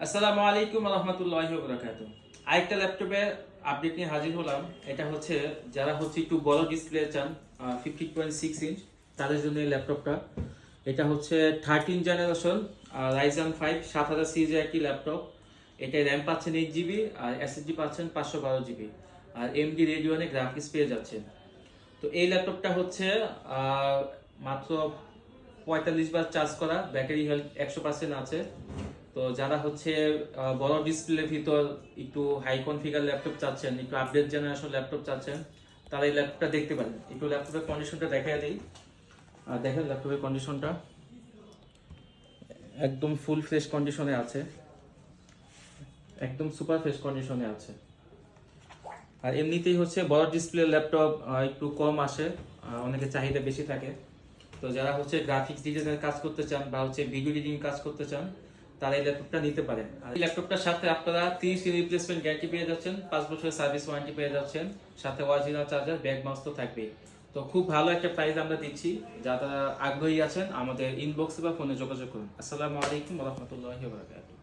আসসালামু আলাইকুম রহমতুল্লাহি ওয়া বারাকাতুহু। আরেকটা ল্যাপটপের আপডেট নিয়ে হাজির হলাম। এটা হচ্ছে যারা একটু বড় ডিসপ্লে চান, 15.6 ইঞ্চ, তাদের জন্য এই ল্যাপটপটা। এটা হচ্ছে 13 জেনারেশন রাইজেন 5 7000 সিরিজের একটি ল্যাপটপ। এটা র্যাম পাচ্ছেন 8 জিবি আর এসএসডি পাচ্ছেন 512 জিবি, আর এমডি রেডিওনে গ্রাফিক্স পেয়ে যাচ্ছেন। তো এই ল্যাপটপটা হচ্ছে মাত্র 45 বার চার্জ করা, ব্যাটারি হেলথ 100% আছে। তো যারা বড় ডিসপ্লের ভিতর একটু হাই কনফিগার ল্যাপটপ চাচ্ছেন, একটু আপডেট জেনারেশন ল্যাপটপ চাচ্ছেন, তারা এই ল্যাপটপটা দেখতে পারেন। একটু ল্যাপটপের কন্ডিশনটা দেখাই দিই। আর দেখেন ল্যাপটপের কন্ডিশনটা একদম ফুল ফ্রেশ কন্ডিশনে আছে, একদম সুপার ফ্রেশ কন্ডিশনে আছে। আর এমনিতেই বড় ডিসপ্লে ল্যাপটপ একটু কম আসে, অনেকের চাহিদা বেশি থাকে। তো যারা গ্রাফিক্স ডিজাইনের কাজ করতে চান বা ভিডিও এডিটিং কাজ করতে চান, তারা এই ল্যাপটপটা নিতে পারেন। আর এই ল্যাপটপটার সাথে আপনারা 30 দিন রিপ্লেসমেন্ট গ্যারান্টি পেয়ে যাচ্ছেন, 5 বছরের সার্ভিস ওয়ারেন্টি পেয়ে যাচ্ছেন, সাথে অরিজিনাল চার্জার, ব্যাগ মাউস তো থাকবেই। তো খুব ভালো একটা প্রাইস আমরা দিচ্ছি। যারা আগ্রহী আছেন আমাদের ইনবক্সে বা ফোনে যোগাযোগ করুন। আসসালামু আলাইকুম ওয়া রাহমাতুল্লাহি ওয়া বারাকাতুহু।